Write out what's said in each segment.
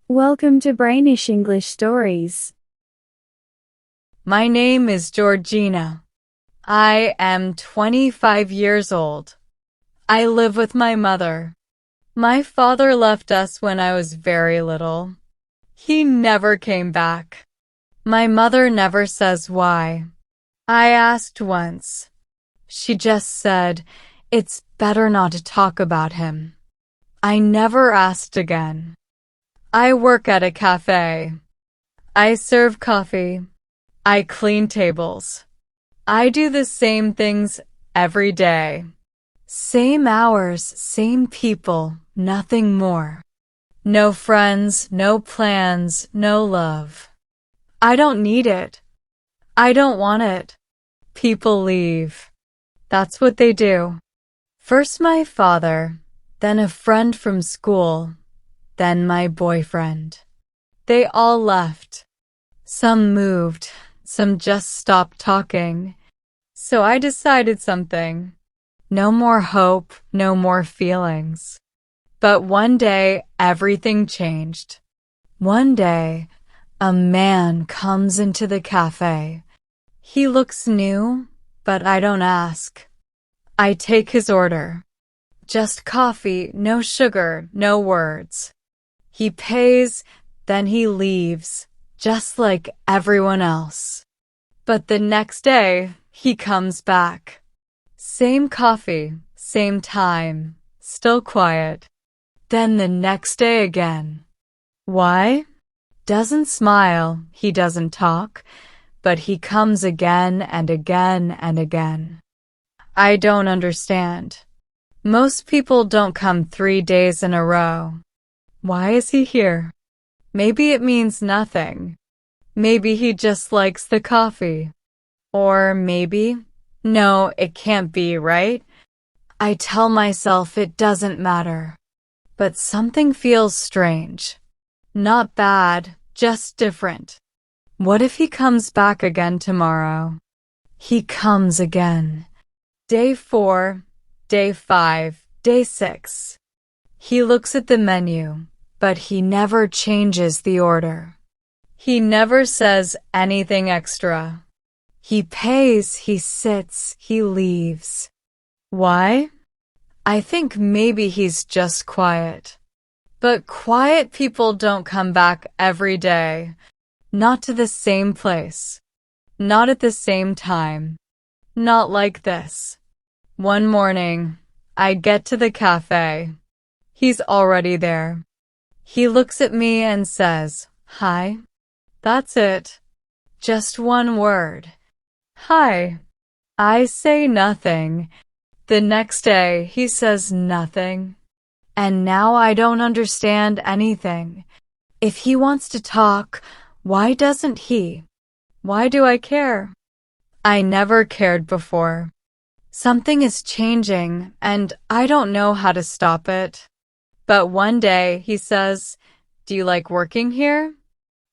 Welcome to Brainish English Stories. My name is Georgina. I am 25 years old. I live with my mother. My father left us when I was very little. He never came back. My mother never says why. I asked once. She just said, "It's better not to talk about him." I never asked again. I work at a cafe. I serve coffee. I clean tables. I do the same things every day. Same hours, same people, nothing more. No friends, no plans, no love. I don't need it. I don't want it. People leave. That's what they do. First my father, then a friend from school, then my boyfriend. They all left. Some moved, some just stopped talking. So I decided something. No more hope, no more feelings. But one day, everything changed. One day, a man comes into the cafe. He looks new, but I don't ask. I take his order. Just coffee, no sugar, no words. He pays, then he leaves, just like everyone else. But the next day, he comes back. Same coffee, same time, still quiet. Then the next day again. Why? Doesn't smile, he doesn't talk, but he comes again and again and again. I don't understand. Most people don't come 3 days in a row. Why is he here? Maybe it means nothing. Maybe he just likes the coffee. Or maybe, no, it can't be, right? I tell myself it doesn't matter. But something feels strange. Not bad, just different. What if he comes back again tomorrow? He comes again. Day 4, day 5, day 6. He looks at the menu, but he never changes the order. He never says anything extra. He pays, he sits, he leaves. Why? I think maybe he's just quiet. But quiet people don't come back every day. Not to the same place. Not at the same time. Not like this. One morning, I get to the cafe. He's already there. He looks at me and says, "Hi." That's it. Just one word. Hi. I say nothing. The next day, he says nothing. And now I don't understand anything. If he wants to talk, why doesn't he? Why do I care? I never cared before. Something is changing, and I don't know how to stop it. But one day, he says, "Do you like working here?"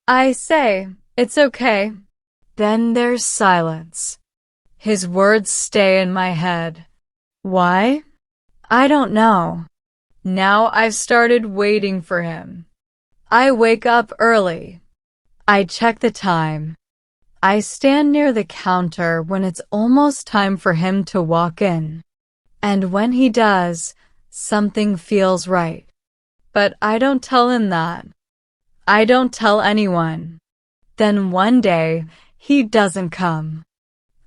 I say, "It's okay." Then there's silence. His words stay in my head. Why? I don't know. Now I've started waiting for him. I wake up early. I check the time. I stand near the counter when it's almost time for him to walk in. And when he does, something feels right. But I don't tell him that. I don't tell anyone. Then one day, he doesn't come.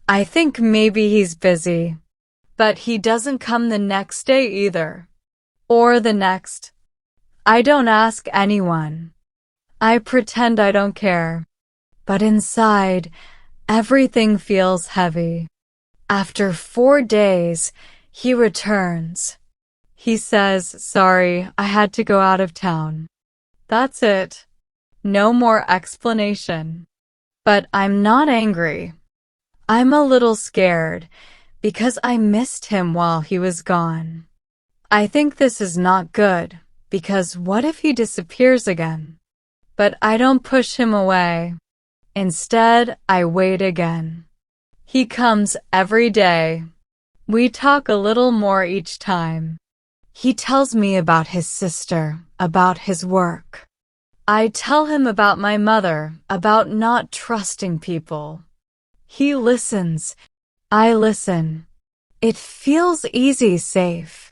I think maybe he's busy. But he doesn't come the next day either. Or the next. I don't ask anyone. I pretend I don't care. But inside, everything feels heavy. After 4 days, he returns. He says, "Sorry, I had to go out of town." That's it. No more explanation. But I'm not angry. I'm a little scared because I missed him while he was gone. I think this is not good because what if he disappears again? But I don't push him away. Instead, I wait again. He comes every day. We talk a little more each time. He tells me about his sister, about his work. I tell him about my mother, about not trusting people. He listens. I listen. It feels easy, safe.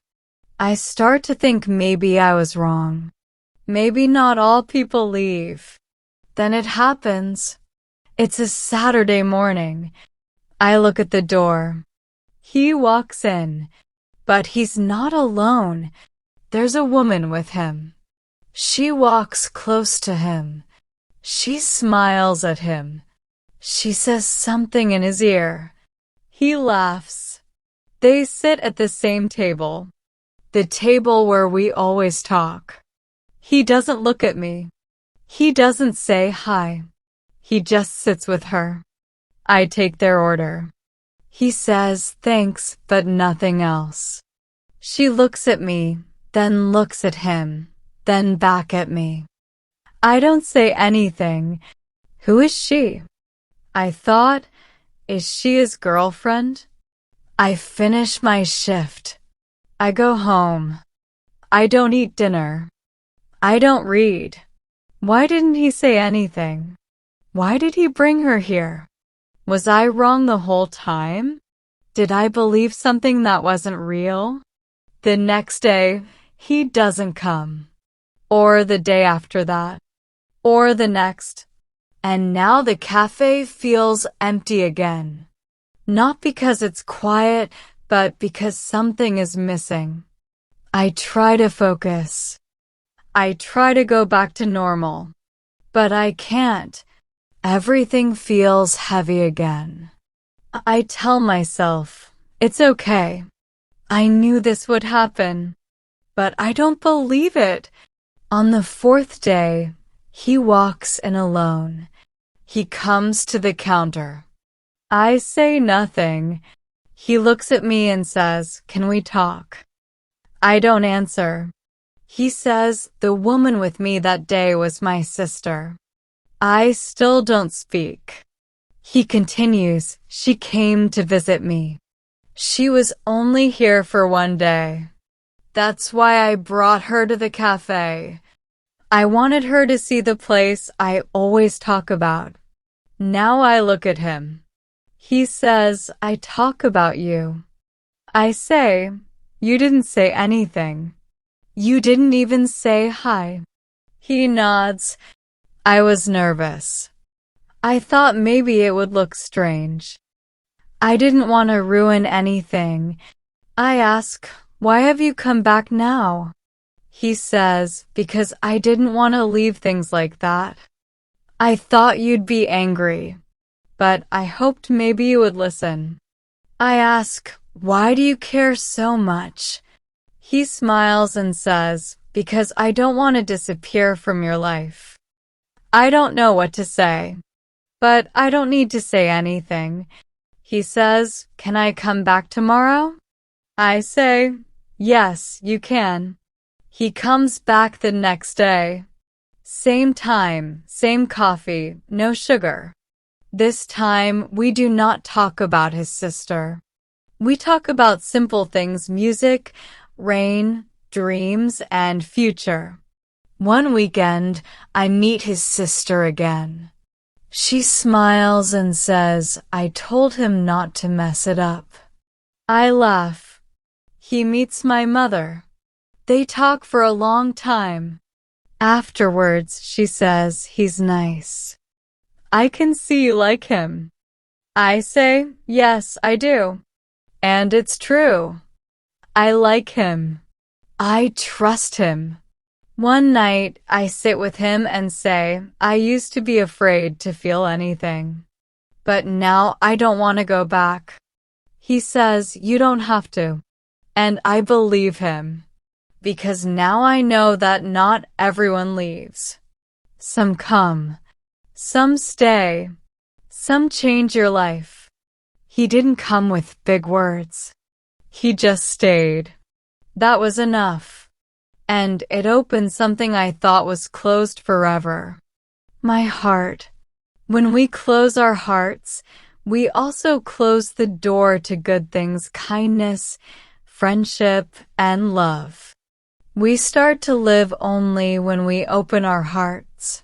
I start to think maybe I was wrong. Maybe not all people leave. Then it happens. It's a Saturday morning. I look at the door. He walks in, but he's not alone. There's a woman with him. She walks close to him. She smiles at him. She says something in his ear. He laughs. They sit at the same table. The table where we always talk. He doesn't look at me. He doesn't say hi. He just sits with her. I take their order. He says thanks, but nothing else. She looks at me, then looks at him, then back at me. I don't say anything. Who is she? I thought, is she his girlfriend? I finish my shift. I go home. I don't eat dinner. I don't read. Why didn't he say anything? Why did he bring her here? Was I wrong the whole time? Did I believe something that wasn't real? The next day, he doesn't come. Or the day after that. Or the next. And now the cafe feels empty again. Not because it's quiet, but because something is missing. I try to focus. I try to go back to normal. But I can't. Everything feels heavy again. I tell myself, it's okay. I knew this would happen. But I don't believe it. On the fourth day, he walks in alone. He comes to the counter. I say nothing. He looks at me and says, "Can we talk?" I don't answer. He says, "The woman with me that day was my sister." I still don't speak. He continues, "She came to visit me. She was only here for one day. That's why I brought her to the cafe. I wanted her to see the place I always talk about." Now I look at him. He says, "I talk about you." I say, "You didn't say anything. You didn't even say hi." He nods. I was nervous. I thought maybe it would look strange. I didn't want to ruin anything. I ask, "Why have you come back now?" He says, "Because I didn't want to leave things like that. I thought you'd be angry, but I hoped maybe you would listen." I ask, "Why do you care so much?" He smiles and says, "Because I don't want to disappear from your life." I don't know what to say, but I don't need to say anything. He says, "Can I come back tomorrow?" I say, "Yes, you can." He comes back the next day. Same time, same coffee, no sugar. This time, we do not talk about his sister. We talk about simple things: music, rain, dreams, and future. One weekend, I meet his sister again. She smiles and says, "I told him not to mess it up." I laugh. He meets my mother. They talk for a long time. Afterwards, she says he's nice. I can see you like him. I say, "Yes, I do." And it's true. I like him. I trust him. One night, I sit with him and say, "I used to be afraid to feel anything. But now I don't want to go back." He says, "You don't have to." And I believe him. Because now I know that not everyone leaves. Some come. Some stay. Some change your life. He didn't come with big words. He just stayed. That was enough. And it opened something I thought was closed forever. My heart. When we close our hearts, we also close the door to good things: kindness, friendship, and love. We start to live only when we open our hearts.